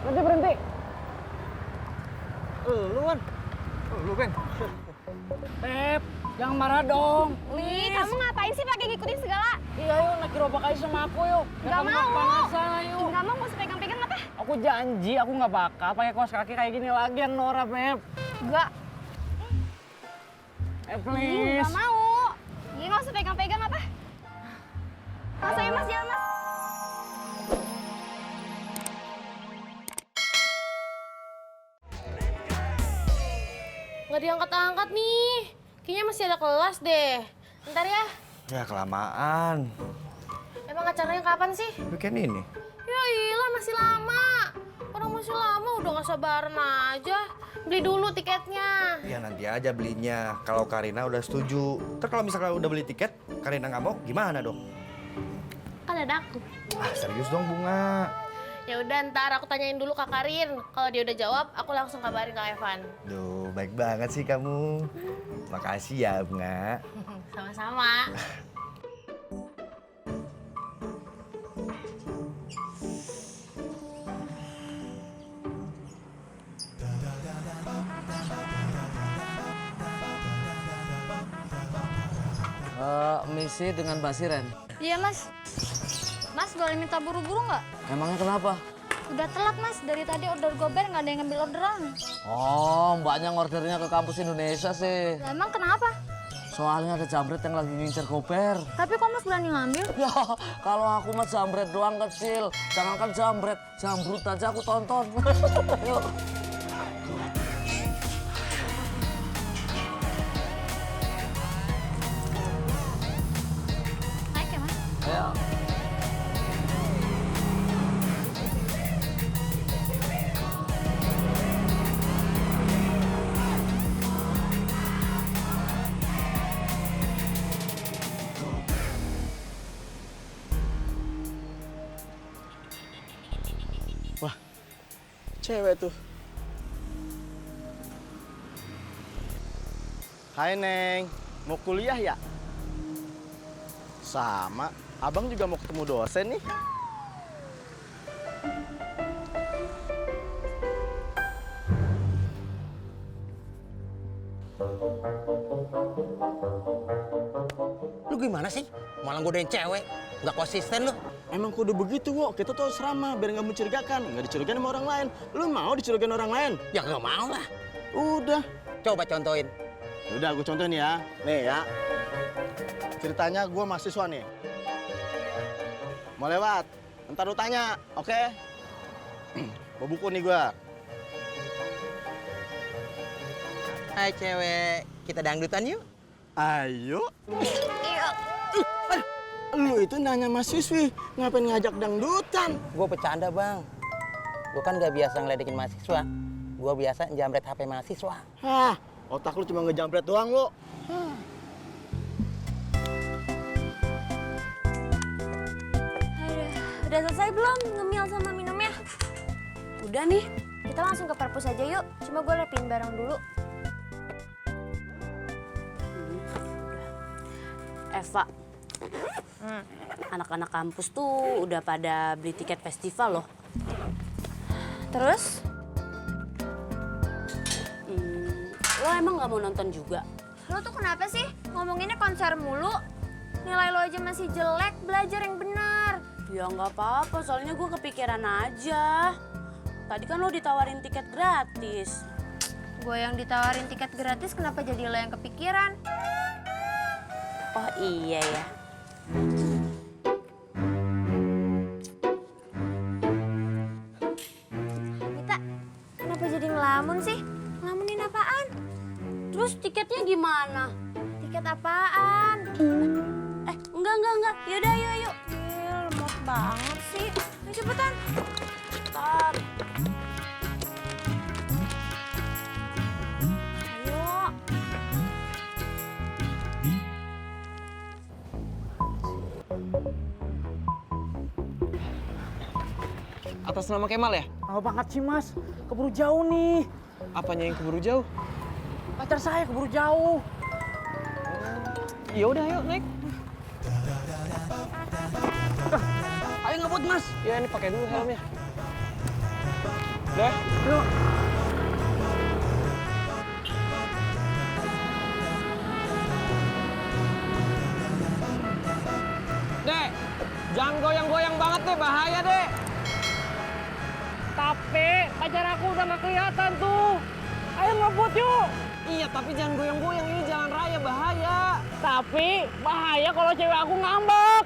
Berhenti. Lu kan? Lu Ben. Pep, jangan marah dong. Ih, kamu ngapain sih pakai ngikutin segala? Iya, yuk naik gerobak aja sama aku yuk. Gak mau. Sana yuk. Gak mau usah pegang-pegang apa? Aku janji, aku nggak bakal pakai kaos kaki kayak gini lagi yang Nora, Pep. Gak. Please. Gak mau. Ih, gak usah pegang-pegang apa? Mas, ayo mas, jalan mas. Nggak diangkat-angkat nih. Kayaknya masih ada kelas deh. Bentar ya. Ya kelamaan. Emang acaranya kapan sih? Weekend ini. Ya iyalah masih lama. Orang masih lama udah nggak sabaran aja. Beli dulu tiketnya. Ya nanti aja belinya. Kalau Karina udah setuju. Terus kalau misalkan udah beli tiket, Karina nggak mau, gimana dong? Kan ada aku. Ah serius dong Bunga. Ya udah ntar aku tanyain dulu Kak Karin. Kalau dia udah jawab, aku langsung kabarin Kak Evan. Duh, baik banget sih kamu. Makasih ya Bunga. Sama-sama. Misi dengan Basiren. Iya mas. Mas boleh minta buru-buru nggak? Emangnya kenapa? Udah telat mas, dari tadi order gober nggak ada yang ngambil orderan. Oh, mbaknya ngordernya ke kampus Indonesia sih. Lah, emang kenapa? Soalnya ada jambret yang lagi ngincer koper. Tapi kok mas berani ngambil? Ya, kalau aku mah jambret doang kecil. Jangankan jambret, jambrut aja aku tonton. Yuk. Naik ya mas? Ayo. Cewek tuh. Hai Neng, mau kuliah ya? Sama, abang juga mau ketemu dosen nih. Lu gimana sih? Malah godain cewek, nggak konsisten lu. Emang kudu begitu, Wo. Kita tuh harus ramah biar nggak mencurigakan. Nggak dicurigain sama orang lain. Lu mau dicurigain orang lain? Ya nggak mau lah. Udah. Coba contohin. Udah, gue contohin ya. Nih ya. Ceritanya gue mahasiswa nih. Mau lewat. Ntar lu tanya, oke? Bawa buku nih gue. Hai cewek, kita dangdutan yuk. Ayo. Lu itu nanya mahasiswi, ngapain ngajak dangdutan? Gue bercanda bang. Gue kan nggak biasa ngeledekin mahasiswa. Gue biasa njamret HP mahasiswa. Hah, otak lu cuma ngejambret doang, lo. Udah selesai belum ngemil sama minumnya? Udah nih, kita langsung ke perpus aja yuk. Cuma gue rapin barang dulu. Eva, anak-anak kampus tuh udah pada beli tiket festival loh. Terus? Lo emang nggak mau nonton juga? Lo tuh kenapa sih ngomonginnya konser mulu? Nilai lo aja masih jelek, belajar yang benar. Ya nggak apa-apa, soalnya gue kepikiran aja. Tadi kan lo ditawarin tiket gratis. Gue yang ditawarin tiket gratis, kenapa jadi lo yang kepikiran? Oh iya ya. Mita, kenapa jadi ngelamun sih? Ngelamunin apaan? Terus tiketnya gimana? Tiket apaan? Enggak. Yaudah, yuk. Lemot banget sih. Ayo cepetan. Stop. Ayo. Atas nama Kemal ya? Lama banget sih mas, keburu jauh nih. Apanya yang keburu jauh? Pacar saya keburu jauh. Ya udah, ayo naik. Ayo ngebut mas. Ya ini pakai dulu helmnya. Deh, yuk. Dek, jangan goyang-goyang banget deh, bahaya deh. Tapi pacar aku udah gak kelihatan tuh. Ayo ngebut yuk. Iya, tapi jangan goyang-goyang, ini jalan raya, bahaya. Tapi bahaya kalau cewek aku ngambek.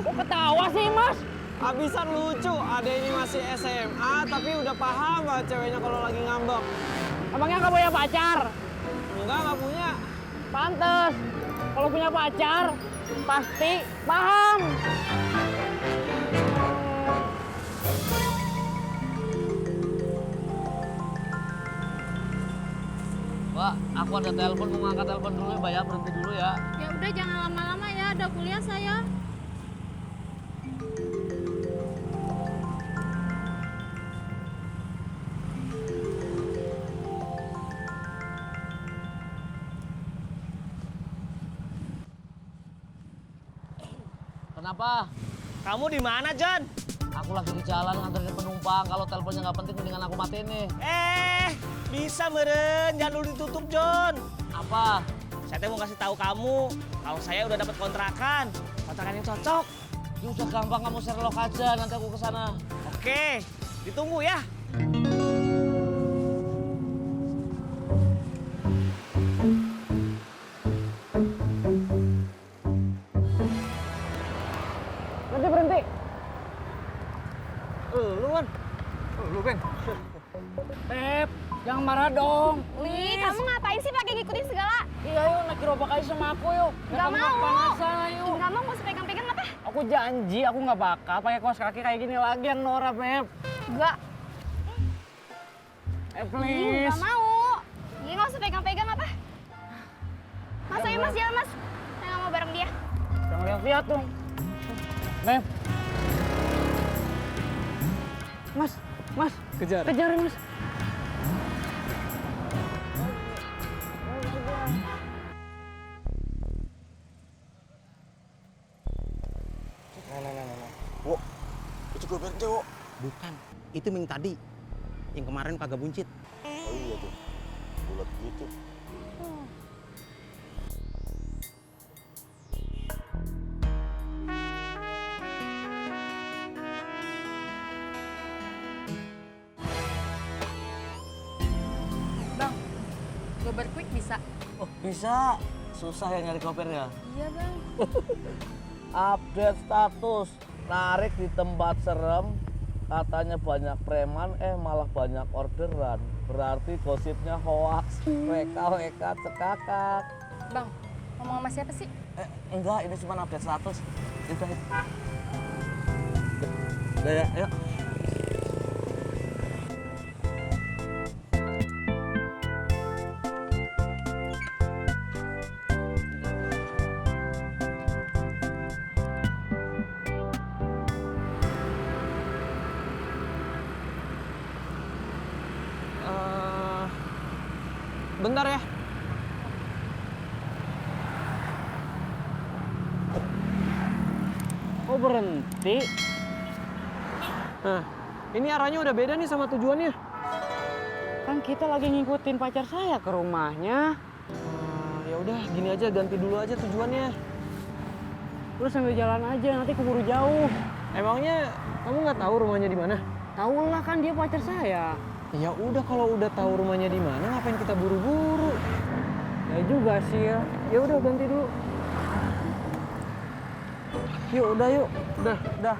Kok ketawa sih, Mas? Habisan lucu, adek ini masih SMA tapi udah paham banget ceweknya kalau lagi ngambek. Emangnya nggak punya pacar? Enggak, nggak punya. Pantes, kalau punya pacar pasti paham. Pak, aku ada telepon, mau ngangkat telepon dulu ya, Mbak ya, berhenti dulu ya. Ya udah jangan lama-lama ya, ada kuliah saya. Kenapa? Kamu di mana, John? Aku lagi di jalan nganterin penumpang, kalau teleponnya nggak penting mendingan aku matiin nih. Bisa meren, jangan dulu ditutup, John. Apa? Saya mau kasih tahu kamu, kalau saya udah dapat kontrakan yang cocok. Ya udah gampang, kamu Sherlock aja, nanti aku kesana. Oke, ditunggu ya. Berhenti. Lu kan? Lu kan? Pep, jangan marah dong. Ih, kamu ngapain sih pakai ngikutin segala? Iya, yuk naik gerobak aja sama aku yuk. Nggak mau. Panasan, ayo. Ih, nggak mau usah pegang-pegang apa? Aku janji, aku nggak bakal pakai kaos kaki kayak gini lagi, Nora, Pep. Enggak. Please. Nggak mau. Ih, nggak usah pegang-pegang apa? Mas, ayo Mas, jalan Mas. Saya nggak mau bareng dia. Jangan lihat-lihat dong. Pep. Mas. Kejarin, Mas. Wo, itu gue berhenti, Wo. Bukan, itu Ming tadi. Yang kemarin kagak buncit. Oh iya tuh, bulat gitu. Bang, gober quick bisa? Oh bisa, susah ya nyari kopernya. Iya Bang. Update status, narik di tempat serem, katanya banyak preman, malah banyak orderan. Berarti gosipnya hoax, WK cekakak. Bang, ngomong sama siapa sih? Enggak, ini cuma update status. Udah ya, yuk. Bentar ya. Oh berhenti? Nah, ini arahnya udah beda nih sama tujuannya. Kan kita lagi ngikutin pacar saya ke rumahnya. Ya udah, gini aja, ganti dulu aja tujuannya. Udah sambil jalan aja, nanti keburu jauh. Emangnya kamu nggak tahu rumahnya di mana? Tahu lah, kan dia pacar saya. Ya udah, kalau udah tahu rumahnya di mana, ngapain kita buru-buru? Ya juga sih ya. Ya udah, ganti dulu. Yuk, udah yuk. Udah.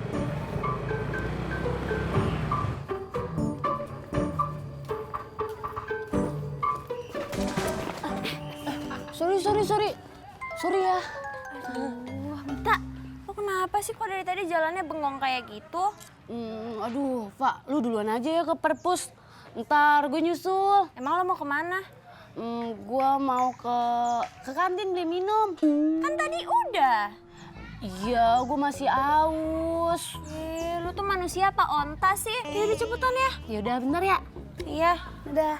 Sorry ya. Aduh, Mita, lo kenapa sih kok dari tadi jalannya bengong kayak gitu? Aduh, Pak, lu duluan aja ya ke perpus. Ntar gue nyusul. Emang lo mau kemana? Gua mau ke kantin beli minum. Kan tadi udah. Iya, gue masih aus. Lu tuh manusia apa onta sih? Yaudah cepetan ya. Ya udah, bentar ya. Iya, udah.